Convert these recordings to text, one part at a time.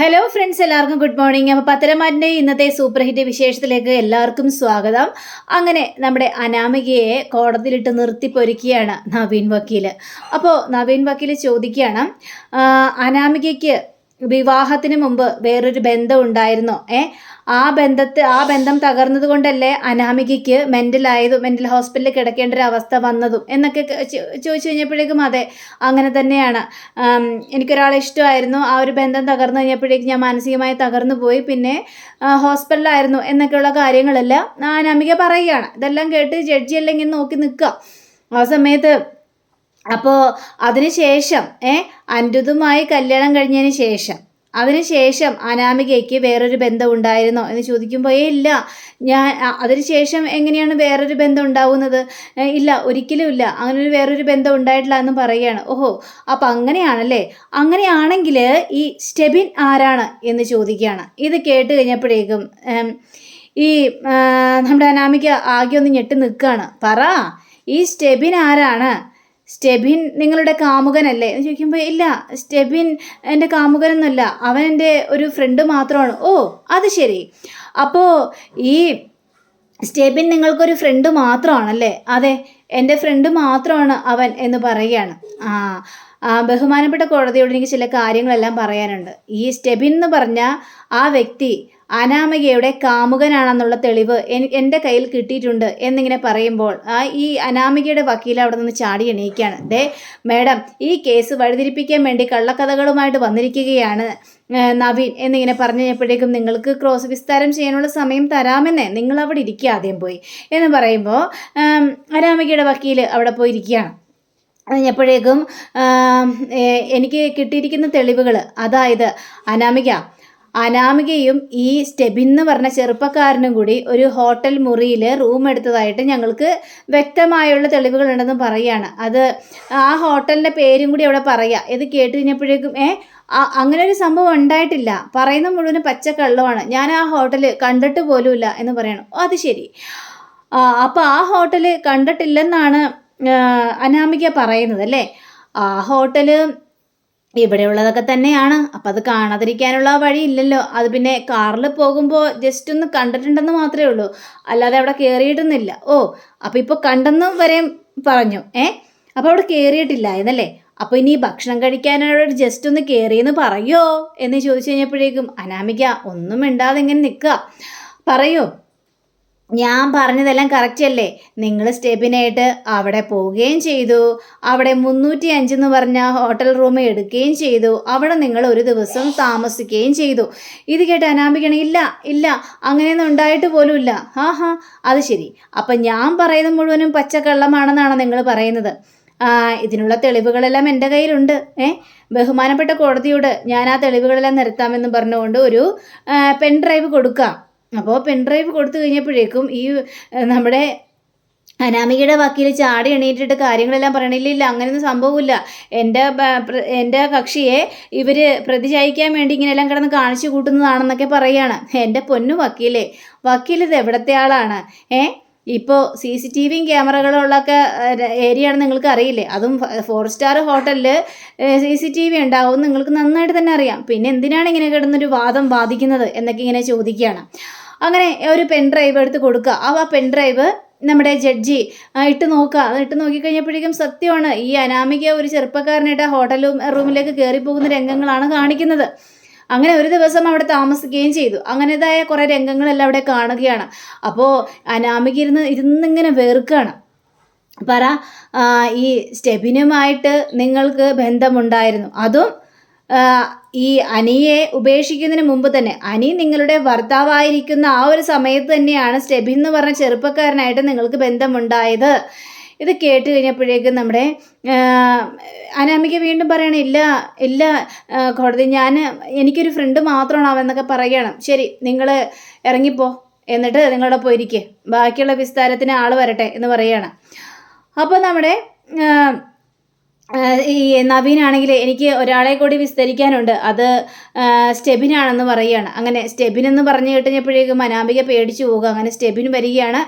Hello friends, എല്ലാവർക്കും good morning. അപ്പോൾ പത്തരമാറ്റിൻ്റെ ഇന്നത്തെ സൂപ്പർ ഹിറ്റ് വിശേഷത്തിലേക്ക് എല്ലാവർക്കും സ്വാഗതം. അങ്ങനെ നമ്മുടെ അനാമികയെ കോടതിയിലിട്ട് നിർത്തിപ്പൊരിക്കുകയാണ് നവീൻ വക്കീൽ. അപ്പോൾ നവീൻ വക്കീൽ ചോദിക്കുകയാണ്, അനാമികയ്ക്ക് വിവാഹത്തിന് മുമ്പ് വേറൊരു ബന്ധം ഉണ്ടായിരുന്നോ? ആ ബന്ധം തകർന്നത് കൊണ്ടല്ലേ അനാമികയ്ക്ക് മെൻ്റൽ ഹോസ്പിറ്റലിൽ കിടക്കേണ്ട ഒരു അവസ്ഥ വന്നതും എന്നൊക്കെ ചോദിച്ചു കഴിഞ്ഞപ്പോഴേക്കും അതെ, അങ്ങനെ തന്നെയാണ്. എനിക്കൊരാളെ ഇഷ്ടമായിരുന്നു, ആ ഒരു ബന്ധം തകർന്നു കഴിഞ്ഞപ്പോഴേക്കും ഞാൻ മാനസികമായി തകർന്നു പോയി, പിന്നെ ഹോസ്പിറ്റലായിരുന്നു എന്നൊക്കെയുള്ള കാര്യങ്ങളെല്ലാം അനാമിക പറയുകയാണ്. ഇതെല്ലാം കേട്ട് ജഡ്ജിയെല്ലാം ഇങ്ങനെ നോക്കി നിൽക്കുക. ആ സമയത്ത് അപ്പോൾ അതിനുശേഷം അനിരുദ്ധുമായി കല്യാണം കഴിഞ്ഞതിന് ശേഷം അനാമികയ്ക്ക് വേറൊരു ബന്ധം ഉണ്ടായിരുന്നോ എന്ന് ചോദിക്കുമ്പോൾ ഇല്ല, അതിനുശേഷം എങ്ങനെയാണ് വേറൊരു ബന്ധം ഉണ്ടാവുന്നത്? ഇല്ല, ഒരിക്കലും ഇല്ല, അങ്ങനെ വേറൊരു ബന്ധം ഉണ്ടായിട്ടില്ല എന്ന് പറയുകയാണ്. ഓഹോ, അപ്പം അങ്ങനെയാണല്ലേ. അങ്ങനെയാണെങ്കിൽ ഈ സ്റ്റെബിൻ ആരാണ് എന്ന് ചോദിക്കുകയാണ്. ഇത് കേട്ട് കഴിഞ്ഞപ്പോഴേക്കും ഈ നമ്മുടെ അനാമിക ആകെ ഒന്ന് ഞെട്ടി നിൽക്കുകയാണ്. പറ, ഈ സ്റ്റെബിൻ ആരാണ്? സ്റ്റെബിൻ നിങ്ങളുടെ കാമുകനല്ലേ എന്ന് ചോദിക്കുമ്പോൾ ഇല്ല, സ്റ്റെബിൻ എൻ്റെ കാമുകനൊന്നുമല്ല, അവൻ എൻ്റെ ഒരു ഫ്രണ്ട് മാത്രമാണ്. ഓ, അത് ശരി, അപ്പോൾ ഈ സ്റ്റെബിൻ നിങ്ങൾക്കൊരു ഫ്രണ്ട് മാത്രമാണല്ലേ? അതെ, എൻ്റെ ഫ്രണ്ട് മാത്രമാണ് അവൻ എന്ന് പറയുകയാണ്. ബഹുമാനപ്പെട്ട കോടതിയോട് എനിക്ക് ചില കാര്യങ്ങളെല്ലാം പറയാനുണ്ട്. ഈ സ്റ്റെബിൻ എന്ന് പറഞ്ഞ ആ വ്യക്തി അനാമികയുടെ കാമുകനാണെന്നുള്ള തെളിവ് എൻ്റെ കയ്യിൽ കിട്ടിയിട്ടുണ്ട് എന്നിങ്ങനെ പറയുമ്പോൾ ഈ അനാമികയുടെ വക്കീൽ അവിടെ നിന്ന് ചാടി എണീക്കുകയാണ്. മേഡം, ഈ കേസ് വഴിതിരിപ്പിക്കാൻ വേണ്ടി കള്ളക്കഥകളുമായിട്ട് വന്നിരിക്കുകയാണ് നവീൻ എന്നിങ്ങനെ പറഞ്ഞു കഴിഞ്ഞപ്പോഴേക്കും നിങ്ങൾക്ക് ക്രോസ് വിസ്താരം ചെയ്യാനുള്ള സമയം തരാമെന്നേ, നിങ്ങൾ അവിടെ ഇരിക്കുക ആദ്യം പോയി എന്ന് പറയുമ്പോൾ അനാമികയുടെ വക്കീൽ അവിടെ പോയിരിക്കുകയാണ്. കഴിഞ്ഞപ്പോഴേക്കും എനിക്ക് കിട്ടിയിരിക്കുന്ന തെളിവുകൾ, അതായത് അനാമികയും ഈ സ്റ്റെബിൻ എന്ന് പറഞ്ഞ ചെറുപ്പക്കാരനും കൂടി ഒരു ഹോട്ടൽ മുറിയിൽ റൂം എടുത്തതായിട്ട് ഞങ്ങൾക്ക് വ്യക്തമായുള്ള തെളിവുകളുണ്ടെന്ന് പറയുകയാണ്. അത് ആ ഹോട്ടലിൻ്റെ പേരും കൂടി അവിടെ പറയുക. ഇത് കേട്ട് കഴിഞ്ഞപ്പോഴേക്കും അങ്ങനെ ഒരു സംഭവം ഉണ്ടായിട്ടില്ല, പറയുന്ന മുഴുവനും പച്ചക്കള്ളമാണ്, ഞാൻ ആ ഹോട്ടൽ കണ്ടിട്ട് പോലുമില്ല എന്ന് പറയണം. അത് ശരി, അപ്പോൾ ആ ഹോട്ടൽ കണ്ടിട്ടില്ലെന്നാണ് അനാമിക പറയുന്നത് അല്ലേ? ആ ഹോട്ടല് ഇവിടെയുള്ളതൊക്കെ തന്നെയാണ്, അപ്പം അത് കാണാതിരിക്കാനുള്ള വഴിയില്ലല്ലോ. അത് പിന്നെ കാറിൽ പോകുമ്പോൾ ജസ്റ്റ് ഒന്ന് കണ്ടിട്ടുണ്ടെന്ന് മാത്രമേ ഉള്ളൂ, അല്ലാതെ അവിടെ കയറിയിട്ടൊന്നുമില്ല. ഓ, അപ്പോൾ ഇപ്പോൾ കണ്ടെന്ന് വരെ പറഞ്ഞു. അപ്പോൾ അവിടെ കയറിയിട്ടില്ല എന്നല്ലേ? അപ്പോൾ ഇനി ഭക്ഷണം കഴിക്കാനായിട്ട് ജസ്റ്റ് ഒന്ന് കയറിയെന്ന് പറയുമോ എന്ന് ചോദിച്ചു കഴിഞ്ഞപ്പോഴേക്കും അനാമിക ഒന്നും മിണ്ടാതെ ഇങ്ങനെ നിൽക്കുക. പറയൂ, ഞാൻ പറഞ്ഞതെല്ലാം കറക്റ്റ് അല്ലേ? നിങ്ങൾ സ്റ്റെബിനായിട്ട് അവിടെ പോവുകയും ചെയ്തു, അവിടെ 305 എന്ന് പറഞ്ഞ ഹോട്ടൽ റൂം എടുക്കുകയും ചെയ്തു, അവിടെ നിങ്ങൾ ഒരു ദിവസം താമസിക്കുകയും ചെയ്തു. ഇത് കേട്ട് അനാമികയാണ് ഇല്ല അങ്ങനെയൊന്നും ഉണ്ടായിട്ട് പോലും ഇല്ല. അത് ശരി, അപ്പം ഞാൻ പറയുന്നത് മുഴുവനും പച്ചക്കള്ളമാണെന്നാണ് നിങ്ങൾ പറയുന്നത്? ഇതിനുള്ള തെളിവുകളെല്ലാം എൻ്റെ കയ്യിലുണ്ട്. ബഹുമാനപ്പെട്ട കോടതിയോട് ഞാൻ ആ തെളിവുകളെല്ലാം നിരത്താമെന്ന് പറഞ്ഞുകൊണ്ട് ഒരു പെൻ ഡ്രൈവ് കൊടുക്കാം. അപ്പോൾ പെൻ ഡ്രൈവ് കൊടുത്തു കഴിഞ്ഞപ്പോഴേക്കും ഈ നമ്മുടെ അനാമികയുടെ വക്കീൽ ചാടി എണീറ്റിട്ട് കാര്യങ്ങളെല്ലാം പറയണില്ല, അങ്ങനെയൊന്നും സംഭവമില്ല, എൻ്റെ കക്ഷിയെ ഇവർ പ്രതി ചായ്ക്കാൻ വേണ്ടി ഇങ്ങനെയെല്ലാം കിടന്ന് കാണിച്ചു കൂട്ടുന്നതാണെന്നൊക്കെ പറയുകയാണ്. എൻ്റെ പൊന്നു വക്കീൽ ഇത് എവിടത്തെ ആളാണ്? ഇപ്പോൾ CCTV ക്യാമറകളുള്ളൊക്കെ ഏരിയ ആണ്, നിങ്ങൾക്ക് അറിയില്ലേ? അതും 4 സ്റ്റാർ ഹോട്ടലിൽ CCTV ഉണ്ടാവും, നിങ്ങൾക്ക് നന്നായിട്ട് തന്നെ അറിയാം. പിന്നെ എന്തിനാണ് ഇങ്ങനെ കിടന്നൊരു വാദം വാദിക്കുന്നത് എന്നൊക്കെ ഇങ്ങനെ ചോദിക്കുകയാണ്. അങ്ങനെ ഒരു പെൻ ഡ്രൈവ് എടുത്ത് കൊടുക്കുക. ആ പെൻ ഡ്രൈവ് നമ്മുടെ ജഡ്ജി ഇട്ട് നോക്കിക്കഴിഞ്ഞപ്പോഴേക്കും സത്യമാണ്, ഈ അനാമിക ഒരു ചെറുപ്പക്കാരനായിട്ട് ഹോട്ടൽ റൂമിലേക്ക് കയറിപ്പോകുന്ന രംഗങ്ങളാണ് കാണിക്കുന്നത്. അങ്ങനെ ഒരു ദിവസം അവിടെ താമസിക്കുകയും ചെയ്തു. അങ്ങനേതായ കുറേ രംഗങ്ങളെല്ലാം അവിടെ കാണുകയാണ്. അപ്പോൾ അനാമിക ഇരുന്നിങ്ങനെ വെറുക്കുകയാണ്. പറ, ഈ സ്റ്റെബിനുമായിട്ട് നിങ്ങൾക്ക് ബന്ധമുണ്ടായിരുന്നു, അതും ഈ അനിയെ ഉപേക്ഷിക്കുന്നതിന് മുമ്പ് തന്നെ, അനി നിങ്ങളുടെ ഭർത്താവായിരിക്കുന്ന ആ ഒരു സമയത്ത് തന്നെയാണ് സ്റ്റെബിൻ എന്ന് പറഞ്ഞ ചെറുപ്പക്കാരനായിട്ട് നിങ്ങൾക്ക് ബന്ധമുണ്ടായത്. ഇത് കേട്ട് കഴിഞ്ഞപ്പോഴേക്കും നമ്മുടെ അനാമിക വീണ്ടും പറയണം, ഇല്ല കോടതി, എനിക്കൊരു ഫ്രണ്ട് മാത്രമാണ് അവന്നൊക്കെ പറയുകയാണ്. ശരി, നിങ്ങൾ ഇറങ്ങിപ്പോ, എന്നിട്ട് നിങ്ങളുടെ പോയിരിക്കുക, ബാക്കിയുള്ള വിസ്താരത്തിന് ആൾ വരട്ടെ എന്ന് പറയുകയാണ്. അപ്പോൾ നമ്മുടെ ഈ നവീനാണെങ്കിൽ എനിക്ക് ഒരാളെ കൂടി വിസ്തരിക്കാനുണ്ട്, അത് സ്റ്റെബിനാണെന്ന് പറയുകയാണ്. അങ്ങനെ സ്റ്റെബിൻ എന്ന് പറഞ്ഞു കഴിഞ്ഞപ്പോഴേക്കും അനാമിക പേടിച്ചു പോകുക. അങ്ങനെ സ്റ്റെബിൻ വരികയാണ്.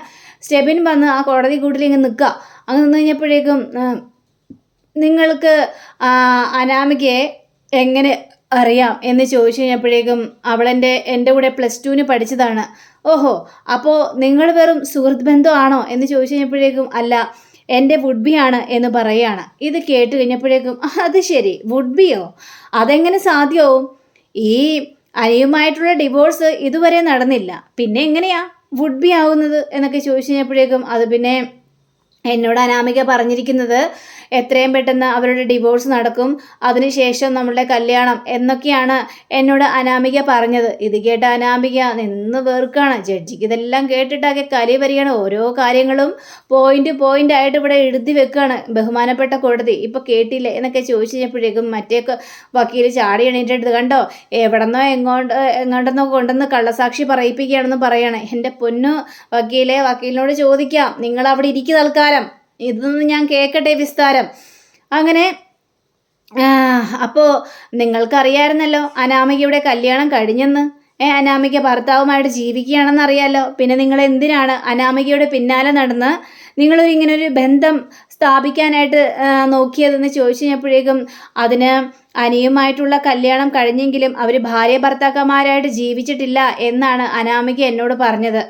സ്റ്റെബിൻ വന്ന് ആ കോടതി കൂട്ടിൽ ഇങ്ങനെ നിൽക്കുക. അങ്ങ് നിന്ന് കഴിഞ്ഞപ്പോഴേക്കും നിങ്ങൾക്ക് അനാമികയെ എങ്ങനെ അറിയാം എന്ന് ചോദിച്ചു കഴിഞ്ഞപ്പോഴേക്കും എൻ്റെ കൂടെ +2 പഠിച്ചതാണ്. ഓഹോ, അപ്പോൾ നിങ്ങൾ വെറും സുഹൃത്ത് ബന്ധമാണോ എന്ന് ചോദിച്ചു കഴിഞ്ഞപ്പോഴേക്കും അല്ല, എൻ്റെ വുഡ്ബിയാണ് എന്ന് പറയുകയാണ്. ഇത് കേട്ട് കഴിഞ്ഞപ്പോഴേക്കും അത് ശരി, വുഡ്ബിയോ, അതെങ്ങനെ സാധ്യമാവും? ഈ അനിയുമായിട്ടുള്ള ഡിവോഴ്സ് ഇതുവരെ നടന്നില്ല, പിന്നെ എങ്ങനെയാ വുഡ്ബി ആവുന്നത് എന്നൊക്കെ ചോദിച്ചു കഴിഞ്ഞപ്പോഴേക്കും അത് പിന്നെ എന്നോട് അനാമിക പറഞ്ഞിരിക്കുന്നത് എത്രയും പെട്ടെന്ന് അവരുടെ ഡിവോഴ്സ് നടക്കും, അതിനുശേഷം നമ്മളുടെ കല്യാണം എന്നൊക്കെയാണ് എന്നോട് അനാമിക പറഞ്ഞത്. ഇത് കേട്ട അനാമിക നിന്ന് വേർക്കാണ്. ജഡ്ജിക്ക് ഇതെല്ലാം കേട്ടിട്ടാകെ കലി വരികയാണ്. ഓരോ കാര്യങ്ങളും പോയിന്റ് ആയിട്ട് ഇവിടെ എഴുതി വെക്കുകയാണ്. ബഹുമാനപ്പെട്ട കോടതി ഇപ്പോൾ കേട്ടില്ലേ എന്നൊക്കെ ചോദിച്ചു കഴിഞ്ഞപ്പോഴേക്കും മറ്റേ വക്കീൽ ചാടി എണീറ്റെടുത്ത് കണ്ടോ, എവിടെന്നോ എങ്ങോട്ടെന്നോ കൊണ്ടുവന്ന് കള്ളസാക്ഷി പറയിപ്പിക്കുകയാണെന്ന് പറയാണ്. എൻ്റെ പൊന്നു വക്കീലിനോട് ചോദിക്കാം, നിങ്ങൾ അവിടെ ഇരിക്കും തൽക്കാലം, ഇതൊന്നും ഞാൻ കേൾക്കട്ടെ വിസ്താരം. അങ്ങനെ അപ്പോൾ നിങ്ങൾക്കറിയാമായിരുന്നല്ലോ അനാമികയുടെ കല്യാണം കഴിഞ്ഞെന്ന്. അനാമിക ഭർത്താവുമായിട്ട് ജീവിക്കുകയാണെന്ന് അറിയാമല്ലോ. പിന്നെ നിങ്ങൾ എന്തിനാണ് അനാമികയുടെ പിന്നാലെ നടന്ന് ഇങ്ങനൊരു ബന്ധം സ്ഥാപിക്കാനായിട്ട് നോക്കിയതെന്ന് ചോദിച്ചു കഴിഞ്ഞപ്പോഴേക്കും അതിന് അനിയുമായിട്ടുള്ള കല്യാണം കഴിഞ്ഞെങ്കിലും അവർ ഭാര്യ ഭർത്താക്കന്മാരായിട്ട് ജീവിച്ചിട്ടില്ല എന്നാണ് അനാമിക എന്നോട് പറഞ്ഞത്.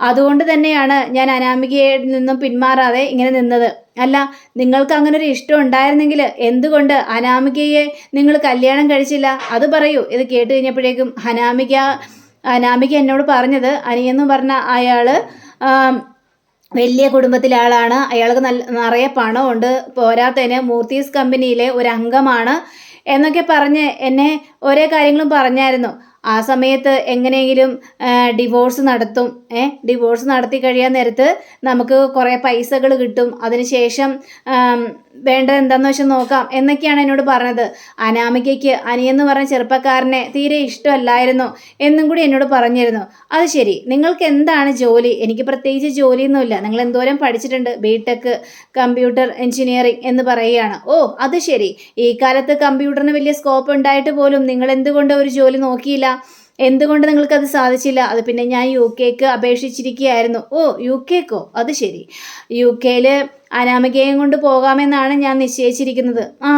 അതുകൊണ്ട് തന്നെയാണ് ഞാൻ അനാമികയിൽ നിന്നും പിന്മാറാതെ ഇങ്ങനെ നിന്നത്. അല്ല, നിങ്ങൾക്ക് അങ്ങനെ ഒരു ഇഷ്ടം ഉണ്ടായിരുന്നെങ്കിൽ എന്തുകൊണ്ട് അനാമികയെ നിങ്ങൾ കല്യാണം കഴിച്ചില്ല? അത് പറയൂ. ഇത് കേട്ട് കഴിഞ്ഞപ്പോഴേക്കും അനാമിക എന്നോട് പറഞ്ഞത്, അനിയെന്ന് പറഞ്ഞ അയാൾ വലിയ കുടുംബത്തിലെ ആളാണ്, അയാൾക്ക് നിറയെ പണമുണ്ട്, പോരാത്തതിന് മൂർത്തീസ് കമ്പനിയിലെ ഒരു അംഗമാണ് എന്നൊക്കെ പറഞ്ഞ് എന്നെ ഓരോ കാര്യങ്ങളും പറഞ്ഞായിരുന്നു. ആ സമയത്ത് എങ്ങനെയെങ്കിലും ഡിവോഴ്സ് നടത്തും, ഡിവോഴ്സ് നടത്തി കഴിയാൻ നേരത്ത് നമുക്ക് കുറേ പൈസകൾ കിട്ടും, അതിനുശേഷം വേണ്ടത് എന്താണെന്ന് വെച്ചാൽ നോക്കാം എന്നൊക്കെയാണ് എന്നോട് പറഞ്ഞത്. അനാമികയ്ക്ക് അനിയെന്ന് പറഞ്ഞ ചെറുപ്പക്കാരനെ തീരെ ഇഷ്ടമല്ലായിരുന്നു എന്നും കൂടി എന്നോട് പറഞ്ഞിരുന്നു. അത് ശരി, നിങ്ങൾക്ക് എന്താണ് ജോലി? എനിക്ക് പ്രത്യേകിച്ച് ജോലിയൊന്നുമില്ല. നിങ്ങൾ എന്തോരം പഠിച്ചിട്ടുണ്ട്? ബിടെക് കമ്പ്യൂട്ടർ എഞ്ചിനീയറിംഗ് എന്ന് പറയുകയാണ്. ഓ, അത് ശരി, ഈ കാലത്ത് കമ്പ്യൂട്ടറിന് വലിയ സ്കോപ്പ് ഉണ്ടായിട്ട് പോലും നിങ്ങൾ എന്തുകൊണ്ട് ഒരു ജോലി നോക്കിയില്ല? എന്തുകൊണ്ട് നിങ്ങൾക്കത് സാധിച്ചില്ല? അത് പിന്നെ ഞാൻ UK അപേക്ഷിച്ചിരിക്കുകയായിരുന്നു. ഓ, UK അത് ശരി, UK അനാമികയും കൊണ്ട് പോകാമെന്നാണ് ഞാൻ നിശ്ചയിച്ചിരിക്കുന്നത്. ആ,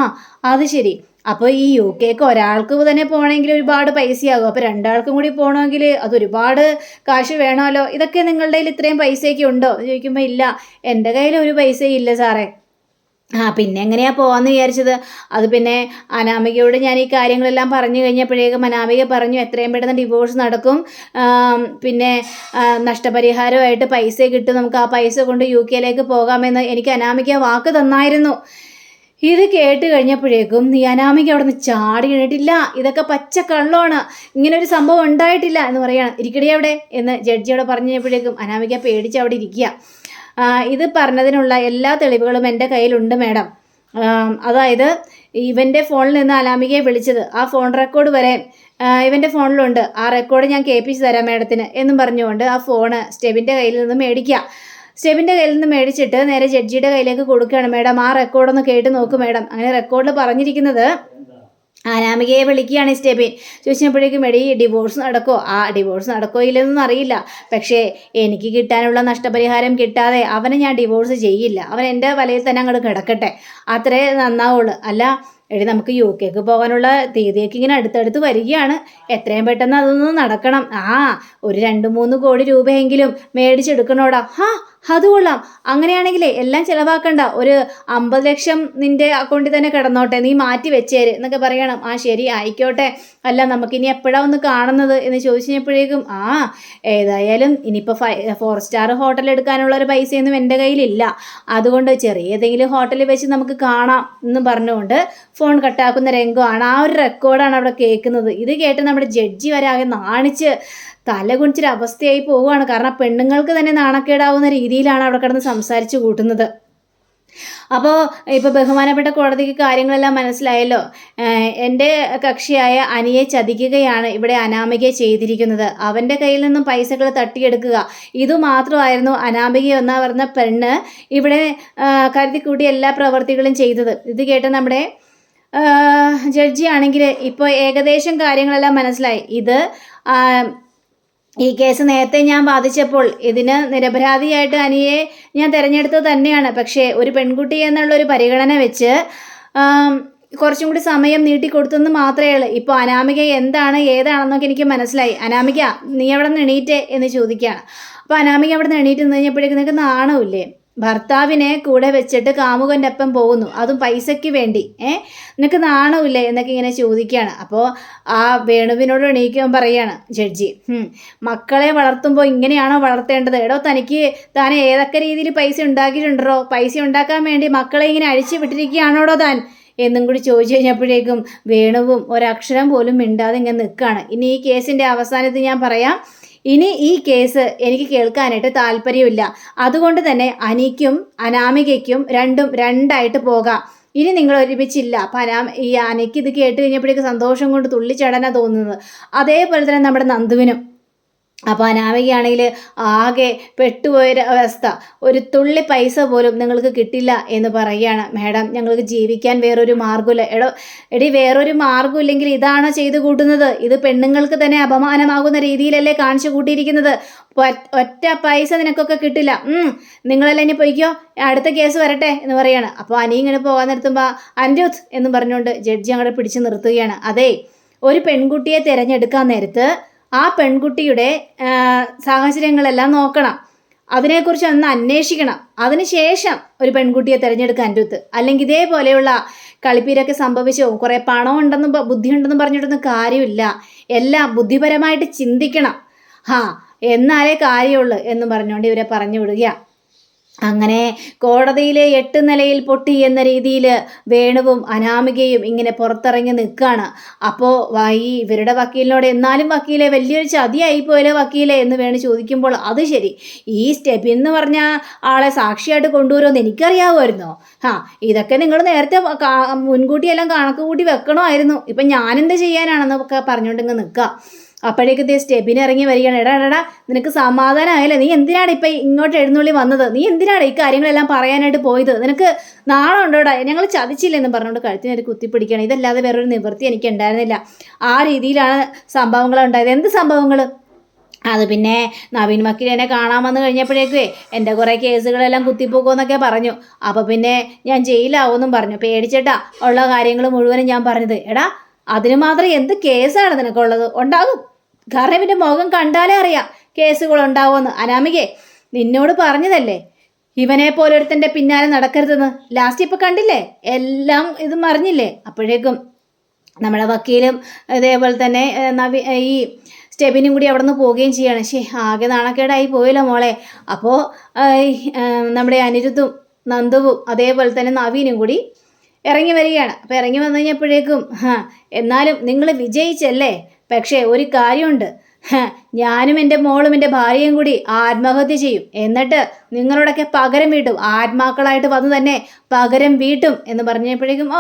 അത് ശരി. അപ്പോൾ ഈ UK ഒരാൾക്ക് തന്നെ പോകണമെങ്കിൽ ഒരുപാട് പൈസയാകും. അപ്പോൾ രണ്ടാൾക്കും കൂടി പോകണമെങ്കിൽ അത് ഒരുപാട് കാശ് വേണമല്ലോ. ഇതൊക്കെ നിങ്ങളുടെ കയ്യിൽ ഇത്രയും പൈസയൊക്കെ ഉണ്ടോ എന്ന് ചോദിക്കുമ്പോൾ ഇല്ല, എൻ്റെ കയ്യിൽ ഒരു പൈസയും ഇല്ല സാറേ. പിന്നെ എങ്ങനെയാണ് പോകാമെന്ന് വിചാരിച്ചത്? അത് പിന്നെ അനാമികയോട് ഞാൻ ഈ കാര്യങ്ങളെല്ലാം പറഞ്ഞു കഴിഞ്ഞപ്പോഴേക്കും അനാമിക പറഞ്ഞു എത്രയും പെട്ടെന്ന് ഡിവോഴ്സ് നടക്കും, പിന്നെ നഷ്ടപരിഹാരമായിട്ട് പൈസ കിട്ടും, നമുക്ക് ആ പൈസ കൊണ്ട് UK പോകാമെന്ന് എനിക്ക് അനാമിക വാക്ക് തന്നായിരുന്നു. ഇത് കേട്ട് കഴിഞ്ഞപ്പോഴേക്കും ഈ അനാമിക അവിടെ നിന്ന് ചാടി കഴിഞ്ഞിട്ടില്ല, ഇതൊക്കെ പച്ച കള്ളമാണ്, ഇങ്ങനൊരു സംഭവം ഉണ്ടായിട്ടില്ല എന്ന് പറയാണ്. ഇരിക്കടി അവിടെ എന്ന് ജഡ്ജിയോട് പറഞ്ഞു കഴിഞ്ഞപ്പോഴേക്കും അനാമിക പേടിച്ച് അവിടെ ഇരിക്കുക. ഇത് പറഞ്ഞതിനുള്ള എല്ലാ തെളിവുകളും എൻ്റെ കയ്യിലുണ്ട് മാഡം. അതായത് ഇവൻ്റെ ഫോണിൽ നിന്ന് അനാമികയെ വിളിച്ചത്, ആ ഫോൺ റെക്കോർഡ് വരെ ഇവൻ്റെ ഫോണിലുണ്ട്. ആ റെക്കോർഡ് ഞാൻ കേൾപ്പിച്ച് തരാം മാഡത്തിന് എന്നും പറഞ്ഞുകൊണ്ട് ആ ഫോണ് സ്റ്റെബിൻ്റെ കയ്യിൽ നിന്ന് മേടിക്കുക. സ്റ്റെബിൻ്റെ കയ്യിൽ നിന്ന് മേടിച്ചിട്ട് നേരെ ജഡ്ജിയുടെ കയ്യിലേക്ക് കൊടുക്കുകയാണ്. മാഡം, ആ റെക്കോർഡൊന്ന് കേട്ട് നോക്കൂ മാഡം. അങ്ങനെ റെക്കോർഡിൽ പറഞ്ഞിരിക്കുന്നത് അനാമികയെ വിളിക്കുകയാണ് സ്റ്റെബിൻ. ചോദിച്ചപ്പോഴേക്കും എടി ഡിവോഴ്സ് നടക്കോ? ആ ഡിവോഴ്സ് നടക്കോ ഇല്ലെന്നൊന്നും അറിയില്ല, പക്ഷേ എനിക്ക് കിട്ടാനുള്ള നഷ്ടപരിഹാരം കിട്ടാതെ അവനെ ഞാൻ ഡിവോഴ്സ് ചെയ്യില്ല. അവൻ എൻ്റെ വലയിൽ തന്നെ അങ്ങോട്ട് കിടക്കട്ടെ, അത്രേ നന്നാവുള്ളൂ. അല്ല എടി, നമുക്ക് UK പോകാനുള്ള തീയതിയൊക്കെ ഇങ്ങനെ അടുത്തടുത്ത് വരികയാണ്, എത്രയും പെട്ടെന്ന് അതൊന്നും നടക്കണം. ഒരു 2-3 കോടി രൂപയെങ്കിലും മേടിച്ചെടുക്കണോടാ. അത് കൊള്ളാം, അങ്ങനെയാണെങ്കിലേ എല്ലാം ചിലവാക്കണ്ട, ഒരു 50 ലക്ഷം നിൻ്റെ അക്കൗണ്ടിൽ തന്നെ കിടന്നോട്ടെ, നീ മാറ്റി വെച്ചേര് എന്നൊക്കെ പറയണം. ശരി ആയിക്കോട്ടെ, അല്ല നമുക്കിനി എപ്പോഴാണ് ഒന്ന് കാണുന്നത് എന്ന് ചോദിച്ചപ്പോഴേക്കും ഏതായാലും ഇനിയിപ്പോൾ 4 സ്റ്റാർ ഹോട്ടൽ എടുക്കാനുള്ളൊരു പൈസയൊന്നും എൻ്റെ കയ്യിലില്ല, അതുകൊണ്ട് ചെറിയ ഏതെങ്കിലും ഹോട്ടലിൽ വെച്ച് നമുക്ക് കാണാം എന്ന് പറഞ്ഞുകൊണ്ട് ഫോൺ കട്ടാക്കുന്ന രംഗമാണ്. ആ ഒരു റെക്കോർഡാണ് അവിടെ കേൾക്കുന്നത്. ഇത് കേട്ട് നമ്മുടെ ജഡ്ജി വരെ ആകെ നാണിച്ച് തല കുനിച്ചൊരവസ്ഥയായി പോവുകയാണ്. കാരണം പെണ്ണുങ്ങൾക്ക് തന്നെ നാണക്കേടാവുന്ന രീതിയിലാണ് അവിടെ കിടന്ന് സംസാരിച്ച് കൂട്ടുന്നത്. അപ്പോൾ ഇപ്പോൾ ബഹുമാനപ്പെട്ട കോടതിക്ക് കാര്യങ്ങളെല്ലാം മനസ്സിലായല്ലോ. എൻ്റെ കക്ഷിയായ അനിയെ ചതിക്കുകയാണ് ഇവിടെ അനാമിക ചെയ്തിരിക്കുന്നത്. അവൻ്റെ കയ്യിൽ നിന്നും പൈസകൾ തട്ടിയെടുക്കുക, ഇതുമാത്രമായിരുന്നു അനാമിക എന്നാ പറഞ്ഞ പെണ്ണ് ഇവിടെ കരുതിക്കൂട്ടി എല്ലാ പ്രവർത്തികളും ചെയ്തത്. ഇത് കേട്ട് നമ്മുടെ ജഡ്ജി ആണെങ്കിൽ ഇപ്പോൾ ഏകദേശം കാര്യങ്ങളെല്ലാം മനസ്സിലായി. ഈ കേസ് നേരത്തെ ഞാൻ വാദിച്ചപ്പോൾ ഇതിന് നിരപരാധിയായിട്ട് അനിയെ ഞാൻ തിരഞ്ഞെടുത്തത് തന്നെയാണ്. പക്ഷേ ഒരു പെൺകുട്ടി എന്നുള്ളൊരു പരിഗണന വെച്ച് കുറച്ചും കൂടി സമയം നീട്ടിക്കൊടുത്തെന്ന് മാത്രമേ ഉള്ളൂ. ഇപ്പോൾ അനാമിക എന്താണ് ഏതാണെന്നൊക്കെ എനിക്ക് മനസ്സിലായി. അനാമിക നീ അവിടെ നിന്ന് എണീറ്റേ എന്ന് ചോദിക്കുകയാണ്. അപ്പോൾ അനാമിക അവിടെ നിന്ന് എണീറ്റ് നിന്ന് കഴിഞ്ഞപ്പോഴേക്കും നിനക്ക് നാണമില്ലേ? ഭർത്താവിനെ കൂടെ വെച്ചിട്ട് കാമുകൻ്റെ ഒപ്പം പോകുന്നു, അതും പൈസയ്ക്ക് വേണ്ടി. നിനക്ക് നാണമില്ലേ എന്നൊക്കെ ഇങ്ങനെ ചോദിക്കുകയാണ്. അപ്പോൾ ആ വേണുവിനോട് എണീക്കാൻ പറയാണ് ജഡ്ജി, മക്കളെ വളർത്തുമ്പോൾ ഇങ്ങനെയാണോ വളർത്തേണ്ടത്? എടോ താൻ ഏതൊക്കെ രീതിയിൽ പൈസ ഉണ്ടാക്കിയിട്ടുണ്ടോ? പൈസ ഉണ്ടാക്കാൻ വേണ്ടി മക്കളെ ഇങ്ങനെ അഴിച്ചു വിട്ടിരിക്കുകയാണോടോ താൻ എന്നും കൂടി ചോദിച്ചു കഴിഞ്ഞപ്പോഴേക്കും വേണുവും ഒരക്ഷരം പോലും മിണ്ടാതെ ഇങ്ങനെ നിൽക്കുകയാണ്. ഇനി ഈ കേസിൻ്റെ അവസാനത്തിൽ ഞാൻ പറയാം, ഇനി ഈ കേസ് എനിക്ക് കേൾക്കാനായിട്ട് താല്പര്യമില്ല. അതുകൊണ്ട് തന്നെ അനിക്കും അനാമികയ്ക്കും രണ്ടായിട്ട് പോകാം. ഇനി നിങ്ങൾ ഒരുമിച്ചില്ല. അപ്പം ഈ അനിക്ക് ഇത് കേട്ട് കഴിഞ്ഞപ്പോഴേക്ക് സന്തോഷം കൊണ്ട് തുള്ളിച്ചടനാണ് തോന്നുന്നത്. അതേപോലെ തന്നെ നമ്മുടെ നന്ദുവിനും. അപ്പോൾ അനാമികയാണെങ്കിൽ ആകെ പെട്ടുപോയൊരവസ്ഥ. ഒരു തുള്ളി പൈസ പോലും നിങ്ങൾക്ക് കിട്ടില്ല എന്ന് പറയുകയാണ്. മാഡം, ഞങ്ങൾക്ക് ജീവിക്കാൻ വേറൊരു മാർഗ്ഗമില്ല. എടി വേറൊരു മാർഗ്ഗം ഇല്ലെങ്കിൽ ഇതാണോ ചെയ്തു കൂട്ടുന്നത്? ഇത് പെണ്ണുങ്ങൾക്ക് തന്നെ അപമാനമാകുന്ന രീതിയിലല്ലേ കാണിച്ചു കൂട്ടിയിരിക്കുന്നത്. ഒറ്റ പൈസ നിനക്കൊക്കെ കിട്ടില്ല. നിങ്ങളെല്ലാം ഇനി പൊയ്ക്കോ, അടുത്ത കേസ് വരട്ടെ എന്ന് പറയാണ്. അപ്പോൾ അനി ഇങ്ങനെ പോകാൻ നിർത്തുമ്പോൾ അനിരുദ്ധ് എന്ന് പറഞ്ഞുകൊണ്ട് ജഡ്ജി അങ്ങോട്ട് പിടിച്ചു നിർത്തുകയാണ്. അതെ, ഒരു പെൺകുട്ടിയെ തിരഞ്ഞെടുക്കാൻ നേരത്ത് ആ പെൺകുട്ടിയുടെ സാഹചര്യങ്ങളെല്ലാം നോക്കണം, അതിനെക്കുറിച്ച് ഒന്ന് അന്വേഷിക്കണം. അതിനുശേഷം ഒരു പെൺകുട്ടിയെ തിരഞ്ഞെടുക്കാൻ അനിരുദ്ധ്. അല്ലെങ്കിൽ ഇതേപോലെയുള്ള കളിപ്പീരൊക്കെ സംഭവിച്ചോ, കുറേ പണം ഉണ്ടെന്നും ബുദ്ധിയുണ്ടെന്നും പറഞ്ഞിട്ടൊന്നും കാര്യമില്ല. എല്ലാം ബുദ്ധിപരമായിട്ട് ചിന്തിക്കണം. എന്നാലേ കാര്യമുള്ളൂ എന്ന് പറഞ്ഞുകൊണ്ട് ഇവരെ പറഞ്ഞു വിടുകയാണ്. അങ്ങനെ കോടതിയിലെ 8 നിലയിൽ പൊട്ടി എന്ന രീതിയിൽ വേണുവും അനാമികയും ഇങ്ങനെ പുറത്തിറങ്ങി നിൽക്കുകയാണ്. അപ്പോൾ ഇവരുടെ വക്കീലിനോട്, എന്നാലും വക്കീലെ വലിയൊരു ചതിയായിപ്പോയല്ലേ വക്കീലെ എന്ന് വേണു ചോദിക്കുമ്പോൾ, അത് ശരി, ഈ സ്റ്റെബിൻ എന്ന് പറഞ്ഞ ആളെ സാക്ഷിയായിട്ട് കൊണ്ടുവരുമെന്ന് എനിക്കറിയാവുമായിരുന്നോ? ഇതൊക്കെ നിങ്ങൾ നേരത്തെ മുൻകൂട്ടിയെല്ലാം കണക്ക് കൂട്ടി വെക്കണമായിരുന്നു. ഇപ്പം ഞാനെന്ത് ചെയ്യാനാണെന്നൊക്കെ പറഞ്ഞുകൊണ്ടിങ്ങ് നിൽക്കുക. അപ്പോഴേക്ക് സ്റ്റെബിന് ഇറങ്ങി വരികയാണ്. എടാ നിനക്ക് സമാധാനമായല്ലേ? നീ എന്തിനാണ് ഇപ്പം ഇങ്ങോട്ട് എഴുന്നള്ളി വന്നത്? നീ എന്തിനാണ് ഈ കാര്യങ്ങളെല്ലാം പറയാനായിട്ട് പോയത്? നിനക്ക് നാണം ഉണ്ടോടാ? ഞങ്ങൾ ചതിച്ചില്ലെന്ന് പറഞ്ഞുകൊണ്ട് കഴുത്തിനൊരു കുത്തിപ്പിടിക്കുകയാണ്. ഇതല്ലാതെ വേറൊരു നിവൃത്തി എനിക്ക് ഉണ്ടായിരുന്നില്ല. ആ രീതിയിലാണ് സംഭവങ്ങൾ ഉണ്ടായത്. എന്ത് സംഭവങ്ങൾ? അത് പിന്നെ നവീൻ വക്കീൽ എന്നെ കാണാൻ വന്നു കഴിഞ്ഞപ്പോഴേക്കേ എൻ്റെ കുറേ കേസുകളെല്ലാം കുത്തിപ്പോക്കുമെന്നൊക്കെ പറഞ്ഞു. അപ്പോൾ പിന്നെ ഞാൻ ജയിലാവുമെന്നും പറഞ്ഞു. പേടിച്ചിട്ടാ ഉള്ള കാര്യങ്ങൾ മുഴുവനും ഞാൻ പറഞ്ഞത്. എടാ അതിന് മാത്രം എന്ത് കേസാണ് നിനക്കുള്ളത്? ഉണ്ടാകും, കാരണം ഇവൻ്റെ മുഖം കണ്ടാലേ അറിയാം കേസുകൾ ഉണ്ടാവുമെന്ന്. അനാമികേ, നിന്നോട് പറഞ്ഞതല്ലേ ഇവനെ പോലൊരുത്തൻ്റെ പിന്നാലെ നടക്കരുതെന്ന്. ലാസ്റ്റ് ഇപ്പം കണ്ടില്ലേ, എല്ലാം ഇത് മറിഞ്ഞില്ലേ? അപ്പോഴേക്കും നമ്മുടെ വക്കീലും അതേപോലെ തന്നെ ഈ സ്റ്റെബിനും കൂടി അവിടെ നിന്ന് പോവുകയും ചെയ്യാണ്. ആകെ നാണക്കേടായി പോയല്ലോ മോളെ. അപ്പോൾ നമ്മുടെ അനിരുദ്ധും നന്ദുവും അതേപോലെ തന്നെ നവീനും കൂടി ഇറങ്ങി വരികയാണ്. അപ്പോൾ ഇറങ്ങി വന്നു കഴിഞ്ഞപ്പോഴേക്കും എന്നാലും നിങ്ങൾ വിജയിച്ചല്ലേ? പക്ഷേ ഒരു കാര്യമുണ്ട്, ഞാനും എൻ്റെ മോളും എൻ്റെ ഭാര്യയും കൂടി ആത്മഹത്യ ചെയ്യും. എന്നിട്ട് നിങ്ങളോടൊക്കെ പകരം വീട്ടും. ആത്മാക്കളായിട്ട് വന്ന് തന്നെ പകരം വീട്ടും എന്ന് പറഞ്ഞപ്പോഴേക്കും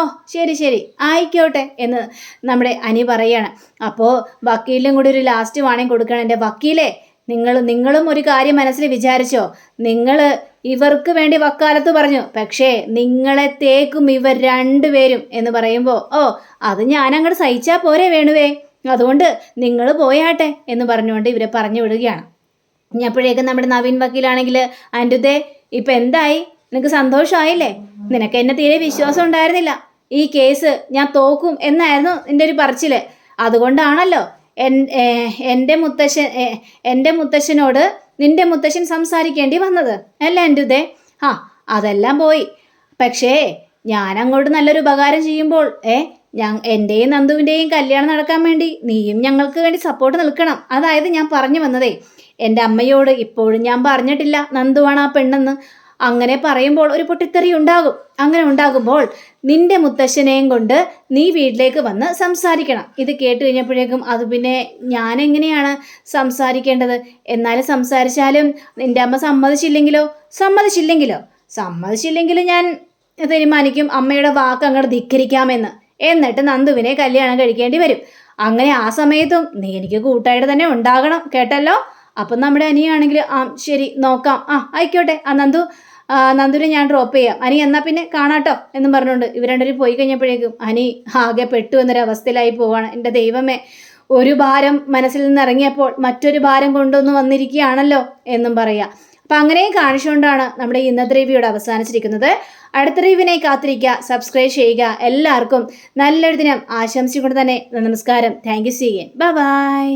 ശരി ആയിക്കോട്ടെ എന്ന് നമ്മുടെ അനി പറയാണ്. അപ്പോൾ വക്കീലിനും കൂടി ഒരു ലാസ്റ്റ് വാണിംഗ് കൊടുക്കണം. എൻ്റെ വക്കീലേ, നിങ്ങളും ഒരു കാര്യം മനസ്സിൽ വിചാരിച്ചോ? നിങ്ങൾ ഇവർക്ക് വേണ്ടി വക്കാലത്ത് പറഞ്ഞു, പക്ഷേ നിങ്ങളെ തേക്കും ഇവർ രണ്ടുപേരും എന്ന് പറയുമ്പോൾ അത് ഞാനങ്ങോട്ട് സഹിച്ചാൽ പോരെ വേണുവേ, അതുകൊണ്ട് നിങ്ങൾ പോയാട്ടെ എന്ന് പറഞ്ഞുകൊണ്ട് ഇവരെ പറഞ്ഞു വിടുകയാണ്. അപ്പോഴേക്കും നമ്മുടെ നവീൻ വക്കീലാണെങ്കിൽ, അനിരുദ്ധേ ഇപ്പം എന്തായി? നിനക്ക് സന്തോഷമായില്ലേ? നിനക്ക് എന്നെ തീരെ വിശ്വാസം ഉണ്ടായിരുന്നില്ല. ഈ കേസ് ഞാൻ തോക്കും എന്നായിരുന്നു എൻ്റെ ഒരു പറച്ചിൽ. അതുകൊണ്ടാണല്ലോ എൻ്റെ മുത്തശ്ശനോട് നിന്റെ മുത്തശ്ശൻ സംസാരിക്കേണ്ടി വന്നത് അല്ലേ അനിരുദ്ധേ? അതെല്ലാം പോയി. പക്ഷേ ഞാൻ അങ്ങോട്ട് നല്ലൊരു ഉപകാരം ചെയ്യുമ്പോൾ എൻ്റെയും നന്ദുവിൻ്റെയും കല്യാണം നടക്കാൻ വേണ്ടി നീയും ഞങ്ങൾക്ക് വേണ്ടി സപ്പോർട്ട് നിൽക്കണം. അതായത് ഞാൻ പറഞ്ഞു വന്നതേ, എൻ്റെ അമ്മയോട് ഇപ്പോഴും ഞാൻ പറഞ്ഞിട്ടില്ല നന്ദുവാണ് ആ പെണ്ണെന്ന്. അങ്ങനെ പറയുമ്പോൾ ഒരു പൊട്ടിത്തെറി ഉണ്ടാകും. അങ്ങനെ ഉണ്ടാകുമ്പോൾ നിന്റെ മുത്തശ്ശനെയും കൊണ്ട് നീ വീട്ടിലേക്ക് വന്ന് സംസാരിക്കണം. ഇത് കേട്ട് കഴിഞ്ഞപ്പോഴേക്കും അത് പിന്നെ ഞാനെങ്ങനെയാണ് സംസാരിക്കേണ്ടത്? എന്നാലും സംസാരിച്ചാലും നിന്റെ അമ്മ സമ്മതിച്ചില്ലെങ്കിലോ ഞാൻ തീരുമാനിക്കും അമ്മയുടെ വാക്ക് അങ്ങോട്ട് ധിക്കരിക്കാമെന്ന്. എന്നിട്ട് നന്ദുവിനെ കല്യാണം കഴിക്കേണ്ടി വരും. അങ്ങനെ ആ സമയത്തും നീ എനിക്ക് കൂട്ടായിട്ട് തന്നെ ഉണ്ടാകണം, കേട്ടല്ലോ? അപ്പം നമ്മുടെ അനിയാണെങ്കിൽ ശരി നോക്കാം, ആയിക്കോട്ടെ, നന്ദുവിനെ ഞാൻ ഡ്രോപ്പ് ചെയ്യാം, അനി എന്നാൽ പിന്നെ കാണാട്ടോ എന്നും പറഞ്ഞുകൊണ്ട് ഇവർ രണ്ടുപേരും പോയി കഴിഞ്ഞപ്പോഴേക്കും അനി ആകെ പെട്ടു എന്നൊരവസ്ഥയിലായി പോവാണ്. എൻ്റെ ദൈവമേ, ഒരു ഭാരം മനസ്സിൽ നിന്ന് ഇറങ്ങിയപ്പോൾ മറ്റൊരു ഭാരം കൊണ്ടുവന്ന് വന്നിരിക്കുകയാണല്ലോ എന്നും പറയാം. അപ്പം അങ്ങനെയും കാണിച്ചുകൊണ്ടാണ് നമ്മുടെ ഇന്നത്തെ റിവ്യൂടെ അവസാനിച്ചിരിക്കുന്നത്. അടുത്ത റിവ്യൂവിനായി കാത്തിരിക്കുക, സബ്സ്ക്രൈബ് ചെയ്യുക. എല്ലാവർക്കും നല്ലൊരു ദിനം ആശംസിച്ചുകൊണ്ട് തന്നെ നമസ്കാരം. Thank you. See you. By.